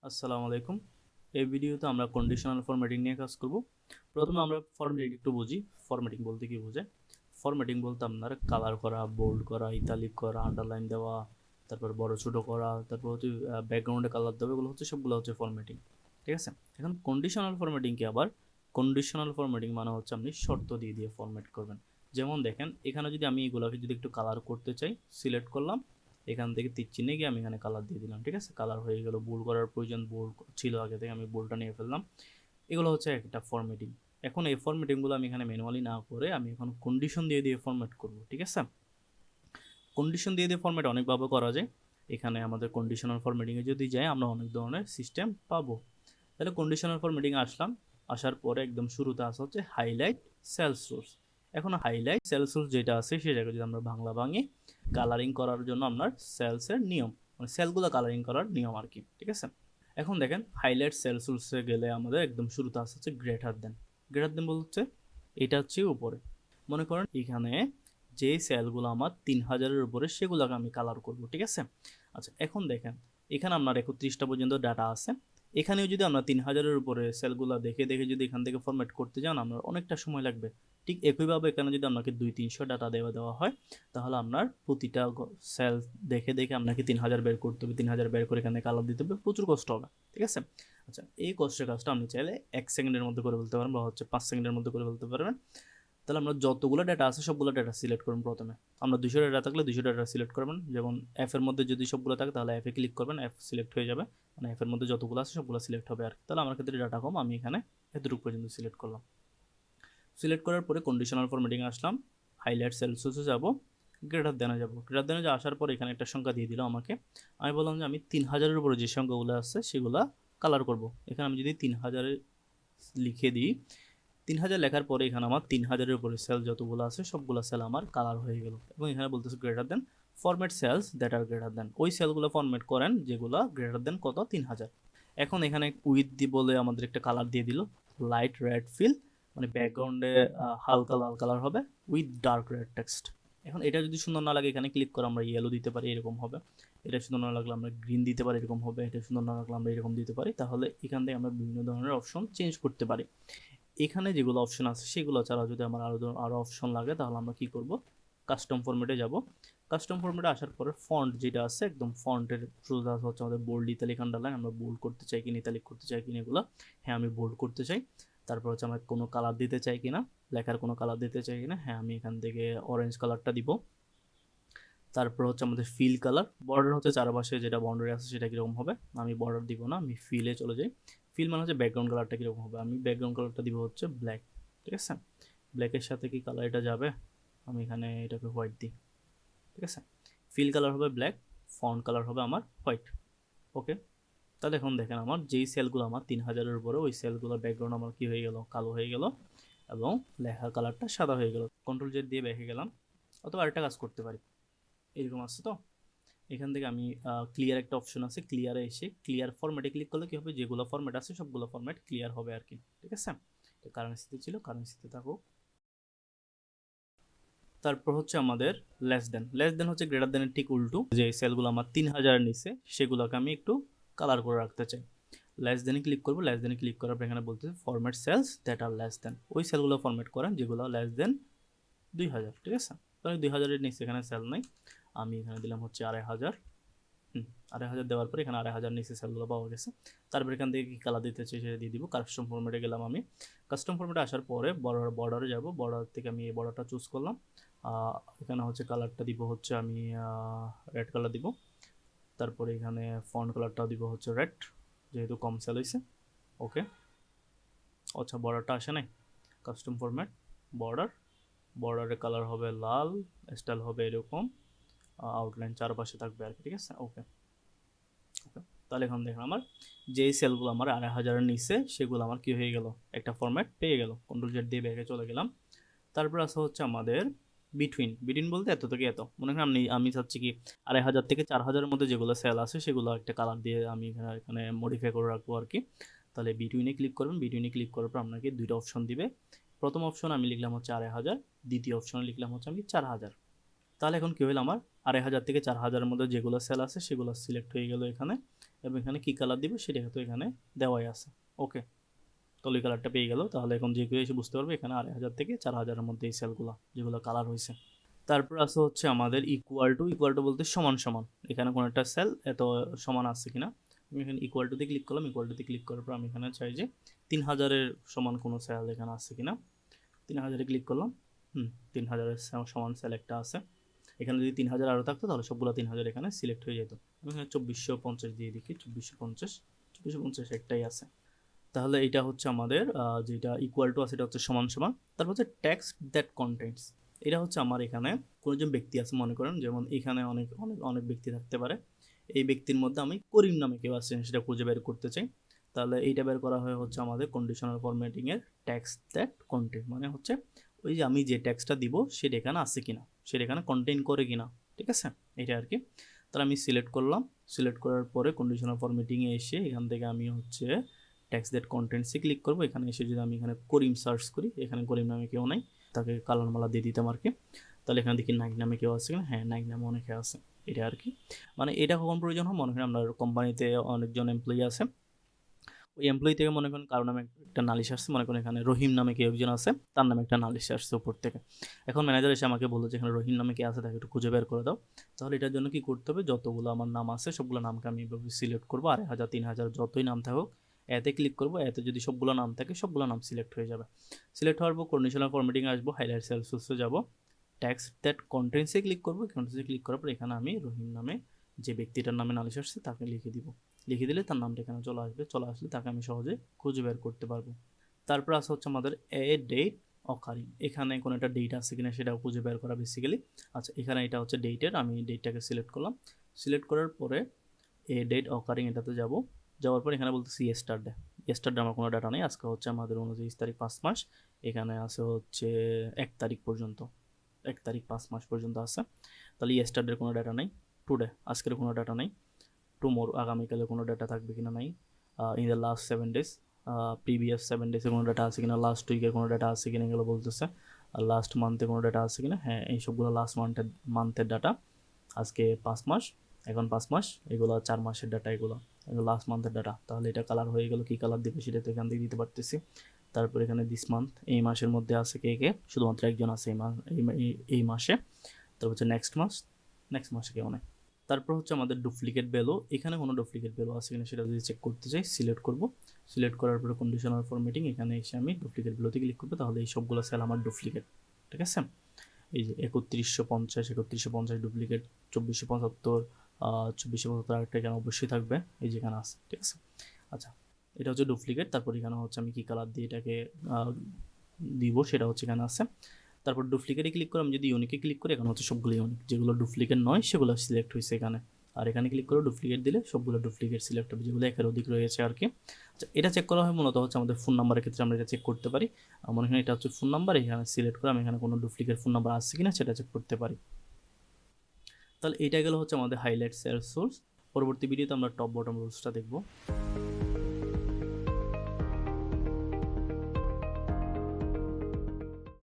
আসসালামু আলাইকুম। এই ভিডিওতে আমরা কন্ডিশনাল ফরম্যাটিং নিয়ে কাজ করব। প্রথমে আমরা ফরম্যাটিং একটু বুঝি। ফরম্যাটিং বলতে কি বোঝায়? ফরম্যাটিং বলতে আপনার কালার করা, বোল্ড করা, ইতালিক করা, আন্ডারলাইন দেওয়া, তারপর বড় ছোট করা, তারপর হচ্ছে ব্যাকগ্রাউন্ডে কালার দেওয়া, এগুলো হচ্ছে সবগুলো হচ্ছে ফরম্যাটিং। ঠিক আছে? এখন কন্ডিশনাল ফরম্যাটিং কি আবার? কন্ডিশনাল ফরম্যাটিং মানে হচ্ছে আপনি শর্ত দিয়ে দিয়ে ফরম্যাট করবেন। যেমন দেখেন এখানে যদি আমি এগুলোকে যদি একটু কালার করতে চাই, সিলেক্ট করলাম, এখান থেকে তীর চিহ্নে গিয়ে আমি এখানে কালার দিয়ে দিলাম। ঠিক আছে, কালার হয়ে গেল। বোল্ড করার প্রয়োজন বোল্ড ছিল আগে থেকে, আমি বোল্ডটা নিয়ে ফেললাম। এগুলো হচ্ছে একটা ফরম্যাটিং। এখন এই ফরম্যাটিংগুলো আমি এখানে ম্যানুয়ালি না করে আমি এখন কন্ডিশন দিয়ে দিয়ে ফরম্যাট করব। ঠিক আছে, কন্ডিশন দিয়ে দিয়ে ফরম্যাট অনেকভাবে করা যায়। এখানে আমাদের কন্ডিশনাল ফরম্যাটিংয়ে যদি যাই আমরা অনেক ধরনের সিস্টেম পাবো। তাহলে কন্ডিশনাল ফরম্যাটিং আসলাম, আসার পরে একদম শুরুতে আসা হচ্ছে হাইলাইট সেল সোর্স। এখন হাইলাইট সেল সোর্স যেটা আছে সেই জায়গায় যদি আমরা বাংলা ভাঙি, কালারিং করার জন্য আপনার সেলসের নিয়ম, মানে সেলগুলো কালারিং করার নিয়ম আর কি। ঠিক আছে, এখন দেখেন হাইলাইট সেল সোর্সে গেলে আমাদের একদম শুরুতে আসা হচ্ছে গ্রেটার দেন। গ্রেটার দেন বলছে এটা হচ্ছে উপরে। মনে করেন এখানে যে সেলগুলো আমার 3000-এর উপরে সেগুলোকে আমি কালার করব। ঠিক আছে, আচ্ছা এখন দেখেন এখানে আপনার 31টা পর্যন্ত ডাটা আছে। এখানেও যদি আমরা 3000-এর উপরে সেলগুলো দেখে দেখে যদি এখান থেকে ফরম্যাট করতে যান আপনার অনেকটা সময় লাগবে। ঠিক একইভাবে এখানে যদি আপনাকে 200-300 ডাটা দেওয়া হয় তাহলে আপনার প্রতিটা সেল দেখে দেখে আপনাকে 3000 বের করতে হবে, 3000 বের করে এখানে কালার দিতে হবে, প্রচুর কষ্ট হবে। ঠিক আছে, আচ্ছা এই কষ্টের কাজটা আপনি চাইলে 1 সেকেন্ডের মধ্যে করে ফেলতে পারেন বা হচ্ছে 5 সেকেন্ডের মধ্যে করে ফেলতে পারবেন। তাহলে আমরা যতগুলো ডাটা আছে সবগুলো ডাটা সিলেক্ট করবেন। প্রথমে আমরা 200 ডাটা থাকলে 200 ডাটা সিলেক্ট করবেন। যেমন এফ এর মধ্যে যদি সবগুলো থাকে তাহলে এফ এ ক্লিক করবেন, এফ সিলেক্ট হয়ে যাবে, মানে এফ এর মধ্যে যতগুলো আছে সবগুলো সিলেক্ট হবে আর কি। তাহলে আমার ক্ষেত্রে ডাটা কম, আমি এখানে এতটুকু পর্যন্ত সিলেক্ট করলাম। সিলেক্ট করার পরে কন্ডিশনাল ফরম্যাটিং আসলাম, হাইলাইট সেলসে যাব, গ্রেটার দেনে যাব। গ্রেটার দেনে আসার পর এখানে একটা সংখ্যা দিয়ে দিল আমাকে। আমি বললাম যে আমি 3000-এর উপরে যে সংখ্যাগুলো আছে সেগুলো কালার করব। এখানে আমি যদি 3000 লিখে দিই, 3000 লেখার পরে এখানে আমার 3000-এর উপরে সেল যতগুলো আছে সবগুলো সেল আমার কালার হয়ে গেল। এবং এখানে বলতেছে greater than format cells that are greater than, ওই সেলগুলো ফরম্যাট করেন যেগুলো গ্রেটার দেন কত 3000। এখন এখানে উইথ দি বলে আমাদের একটা কালার দিয়ে দিল, লাইট রেড ফিল, মানে ব্যাকগ্রাউন্ডে হালকা লাল কালার হবে উইথ ডার্ক রেড টেক্সট। এখন এটা যদি সুন্দর না লাগে এখানে ক্লিক করে আমরা ইয়েলো দিতে পারি, এরকম হবে। এটা সুন্দর না লাগলে আমরা গ্রিন দিতে পারি, এরকম হবে। এটা সুন্দর না লাগলে আমরা এরকম দিতে পারি। তাহলে এখান থেকে আমরা বিভিন্ন ধরনের অপশন চেঞ্জ করতে পারি। এখানে যেগুলো অপশন আছে সেগুলো ছাড়া যদি আমার আরও অপশন লাগে তাহলে আমরা কি করব, কাস্টম ফরম্যাটে যাব। কাস্টম ফরম্যাটে আসার পরে ফন্ট যেটা আছে একদম ফন্টের শুরুতে আছে হচ্ছে আমাদের বোল্ড, ইতালিক, আন্ডারলাইন। আমরা বোল্ড করতে চাই কিনা, ইতালিক করতে চাই কিনা এগুলো, হ্যাঁ আমি বোল্ড করতে চাই। তারপর হচ্ছে আমরা কোনো কালার দিতে চাই কিনা, লেখার কোনো কালার দিতে চাই কিনা, হ্যাঁ আমি এখান থেকে অরেঞ্জ কালারটা দিব। তারপর হচ্ছে আমাদের ফিল কালার, বর্ডার হচ্ছে চারপাশে যেটা বাউন্ডারি আছে সেটা কীরকম হবে, আমি বর্ডার দিব না, আমি ফিলে চলে যাই। ফিল মানে হচ্ছে ব্যাকগ্রাউন্ড কালারটা কীরকম হবে, আমি ব্যাকগ্রাউন্ড কালারটা দিব হচ্ছে ব্ল্যাক। ঠিক আছে, ব্ল্যাকের সাথে কি কালার এটা যাবে, আমি এখানে এটাকে হোয়াইট দিই। ঠিক আছে, ফিল কালার হবে ব্ল্যাক, ফন্ট কালার হবে আমার হোয়াইট। ওকে, তাহলে এখন দেখেন আমার যেই সেলগুলো আমার 3000-এর উপরে ওই সেলগুলোর ব্যাকগ্রাউন্ড আমার কি হয়ে গেল, কালো হয়ে গেল, এবং লেখার কালারটা সাদা হয়ে গেল। কন্ট্রোল জেড দিয়ে ব্যাকে গেলাম, অথবা আরেকটা কাজ করতে পারি, এরকম আসছে তো। এখান থেকে আমি ক্লিয়ার একটা অপশন আছে, ক্লিয়ারে এসে ক্লিয়ার ফরম্যাটে ক্লিক করলে কি হবে, যেগুলো ফরম্যাট আছে সবগুলো ফরম্যাট ক্লিয়ার হবে আর কি। ঠিক আছে, কারেন্সিতে ছিল, কারেন্সিতে থাকুক। তারপর হচ্ছে আমাদের লেস দেন। লেস দেন হচ্ছে গ্রেটার দেনের ঠিক উল্টো, যে সেলগুলো আমার 3000-এর নিচে সেগুলোকে আমি একটু কালার করে রাখতে চাই। লেস দেনে ক্লিক করবো, লেস দেনে ক্লিক করার পর এখানে বলতেছে format cells that are less than, ওই সেলগুলো ফরম্যাট করেন যেগুলো লেস দেন 2000। ঠিক আছে, তাহলে 2000-এর নিচে এখানে সেল নাই, আমি এখানে দিলাম হচ্ছে 2500। 2500 দেওয়ার পর এখানে 2500 নিচে সেলগুলো পাওয়া গেছে। তারপর এখান থেকে কি কালার দিতে চাই সেটা দিয়ে দিব। কাস্টম ফরম্যাটে গেলাম আমি, কাস্টম ফরম্যাটে আসার পরে বর্ডারে যাব, বর্ডার থেকে আমি এই বর্ডারটা চুজ করলাম। এখানে হচ্ছে কালারটা দিব হচ্ছে আমি রেড কালার দিব। তারপরে এখানে ফন্ট কালারটা দিব হচ্ছে রেড, যেহেতু কম সেল হয়েছে। ওকে, আচ্ছা বর্ডারটা আসে নাই, কাস্টম ফরম্যাট বর্ডার, বর্ডারের কালার হবে লাল, স্টাইল হবে এরকম, আউটলাইন চারপাশে থাকবে আর কি। ঠিক আছে, ওকে ওকে। তাহলে এখন দেখেন আমার যেই সেলগুলো আমার 2500-এর নিচে সেগুলো আমার কি হয়ে গেল, একটা ফরম্যাট পেয়ে গেল। কন্ট্রোল জেড দিয়ে ব্যাকে চলে গেলাম। তারপর আসা হচ্ছে আমাদের বিটুইন। বিটুইন বলতে এত থেকে এত, মনে করেন আমি চাচ্ছি কি 2500 থেকে 4000-এর মধ্যে যেগুলো সেল আছে সেগুলো একটা কালার দিয়ে আমি এখানে মডিফাই করে রাখবো আর কি। তাহলে বিটুইনে ক্লিক করবেন, বিটুইনে ক্লিক করার পর আপনাকে দুইটা অপশন দিবে। প্রথম অপশন আমি লিখলাম হচ্ছে 2500, দ্বিতীয় অপশনে লিখলাম হচ্ছে আমি 4000। তাহলে এখন কী হলো, আমার 2500 থেকে 4000-এর মধ্যে যেগুলো সেল আছে সেগুলো সিলেক্ট হয়ে গেল এখানে, এবং এখানে কী কালার দিব সেটা তো এখানে দেওয়াই আছে। ওকে, তাহলে এই কালারটা পেয়ে গেল। তাহলে এখন যে কেউ এসে বুঝতে পারবে এখানে 2,500 থেকে 4,000-এর মধ্যে এই সেলগুলো যেগুলো কালার হয়েছে। তারপর আছে হচ্ছে আমাদের ইকুয়াল টু বলতে সমান সমান। এখানে কোনো একটা সেল এত সমান আছে কিনা, আমি এখানে ইকুয়াল টুতে ক্লিক করলাম। ইকুয়াল টুতে ক্লিক করার পর আমি এখানে চাই যে 3,000-এর সমান কোনো সেল এখানে আছে কিনা। 3,000-এ ক্লিক করলাম। 3,000-এর সমান সেল একটা আছে। এখানে যদি 3,000 আরও থাকতো তাহলে সবগুলো 3,000 এখানে সিলেক্ট হয়ে যেত। আমি এখানে 2450 দিয়ে দেখি, 2450 একটাই আছে। তাহলে এটা হচ্ছে আমাদের যেটা ইকুয়াল টু আছে এটা হচ্ছে সমান সমান। তারপর হচ্ছে টেক্সট দ্যাট কন্টেন্টস, এটা হচ্ছে আমার এখানে কোনো যে ব্যক্তি আছে মনে করেন, যেমন এখানে অনেক অনেক অনেক ব্যক্তি থাকতে পারে। এই ব্যক্তির মধ্যে আমি করিম নামে কেউ আছে সেটা খুঁজে বের করতে চাই। তাহলে এইটা বের করা হয় হচ্ছে আমাদের কন্ডিশনাল ফরম্যাটিংয়ের টেক্সট দ্যাট কন্টেন্ট, মানে হচ্ছে ওই যে আমি যে টেক্সটটা দিব সেটা এখানে আছে কিনা, সেটা এখানে কন্টেইন করে কিনা, ঠিক আছে, এটা আর কি। তাহলে আমি সিলেক্ট করলাম। সিলেক্ট করার পরে কন্ডিশনাল ফরম্যাটিংয়ে এসে এখান থেকে আমি হচ্ছে টেক্সট দ্যাট কন্টেন্টসে ক্লিক করবো। এখানে এসে যদি আমি এখানে করিম সার্চ করি, এখানে করিম নামে কেউ নাই, তাকে কালার মালা দিয়ে দিতাম আর কি। তাহলে এখানে দেখি নাইক নামে কেউ আছে কিনা, হ্যাঁ নাইক নামে অনেকে আছে, এটা আর কি। মানে এটা কখন প্রয়োজন হয়, মনে করেন আপনার কোম্পানিতে অনেকজন এমপ্লয়ি আছে, ওই এমপ্লয়ি থেকে মনে করেন কারো নামে একটা নালিশ আসছে, মনে করেন এখানে রহিম নামে কেউ একজন আছে, তার নামে একটা নালিশ আসছে উপর থেকে। এখন ম্যানেজার এসে আমাকে বললো যে এখানে রহিম নামে কে আছে তাকে একটু খুঁজে বের করে দাও। তাহলে এটার জন্য কি করতে হবে, যতগুলো আমার নাম আছে সবগুলো নামকে আমি এভাবে সিলেক্ট করবো, 2,500 3,000 যতই নাম থাকুক, এতে ক্লিক করবো। এতে যদি সবগুলো নাম থাকে সবগুলো নাম সিলেক্ট হয়ে যাবে। সিলেক্ট হওয়ার পর কন্ডিশনাল ফরম্যাটিংয়ে আসবো, হাইলাইট সেলসে যাবো, টেক্সট দ্যাট কন্টেন্টসে ক্লিক করবো। কন্টেন্টসে ক্লিক করার পর এখানে আমি রহিম নামে যে ব্যক্তিটার নামে নালিশ আসছে তাকে লিখে দিব। লিখে দিলে তার নামটা এখানে চলে আসবে। চলে আসলে তাকে আমি সহজে খুঁজে বের করতে পারবো। তারপর আছে হচ্ছে আমাদের এ ডেট অকারিং, এখানে কোনো একটা ডেট আছে কিনা সেটাও খুঁজে বের করা বেসিক্যালি। আচ্ছা, এখানে এটা হচ্ছে ডেটের, আমি ডেটটাকে সিলেক্ট করলাম। সিলেক্ট করার পরে এ ডেট অকারিং এটাতে যাব। যাওয়ার পর এখানে বলতেছি ইয়েস্টারডে। ইয়েস্টারডে আমার কোনো ডাটা নেই, আজকে হচ্ছে আমাদের 29 তারিখ 5 মাস। এখানে আছে হচ্ছে 1 তারিখ পর্যন্ত, 1 তারিখ 5 মাস পর্যন্ত আছে। তাহলে ইয়েস্টারডের কোনো ডাটা নেই। টুডে আজকের কোনো ডাটা নেই। টুমোর আগামীকালে কোনো ডাটা থাকবে কিনা নাই। In the last 7 days, previous 7 days কোনো ডাটা আছে কিনা, লাস্ট উইকের কোনো ডাটা আছে কিনা এগুলো বলতেছে। আর লাস্ট মান্থে কোনো ডাটা আছে কিনা, হ্যাঁ এই সবগুলো লাস্ট মান্থের ডাটা। আজকে 5 মাস, এখন 5 মাস, এগুলো 4 মাসের ডাটা, এগুলো লাস্ট মান্থের ডাটা। তাহলে এটা কালার হয়ে গেল, কী কালার দেবে সেটা তো এখান থেকে দিতে পারতেছি। তারপর এখানে দিস মান্থ, এই মাসের মধ্যে আছে কে কে, শুধুমাত্র একজন আছে এই মাসে। তারপর হচ্ছে নেক্সট মাসে কেউ নেই। তারপর হচ্ছে আমাদের ডুপ্লিকেট ভ্যালু, এখানে কোনো ডুপ্লিকেট ভ্যালু আছে কিনা সেটা যদি চেক করতে চাই সিলেক্ট করব। সিলেক্ট করার পরে কন্ডিশনাল ফরম্যাটিং, এখানে এসে আমি ডুপ্লিকেট ভ্যালুতে ক্লিক করবো। তাহলে এই সবগুলো সেল আমার ডুপ্লিকেট, ঠিক আছে। এই যে 3150 ডুপ্লিকেট, 2475, 2475 আরেকটা এখানে অবশ্যই থাকবে, এই যেখানে আছে, ঠিক আছে। আচ্ছা, এটা হচ্ছে ডুপ্লিকেট। তারপর এখানে হচ্ছে আমি কি কালার দিয়ে এটাকে দিব সেটা হচ্ছে এখানে আছে। তারপর ডুপ্লিকেটে ক্লিক করে আমি যদি ইউনিকে ক্লিক করি, এখানে হচ্ছে সবগুলো ইউনিক, যেগুলো ডুপ্লিকেট নয় সেগুলো সিলেক্ট হয়েছে এখানে। আর এখানে ক্লিক করে ডুপ্লিকেট দিলে সবগুলো ডুপ্লিকেট সিলেক্ট হবে, যেগুলো একের অধিক রয়েছে আর কি। আচ্ছা, এটা চেক করা হয় মূলত হচ্ছে আমাদের ফোন নাম্বারের ক্ষেত্রে আমরা এটা চেক করতে পারি। আমার এখানে এটা হচ্ছে ফোন নাম্বার, এখানে সিলেক্ট করে আমি এখানে কোনো ডুপ্লিকেট ফোন নাম্বার আছে কিনা সেটা চেক করতে পারি। তাহলে এইটা গেল হচ্ছে আমাদের হাইলাইট সেলস সোর্স। পরবর্তী ভিডিওতে আমরা টপ বটম রুলসটা দেখব।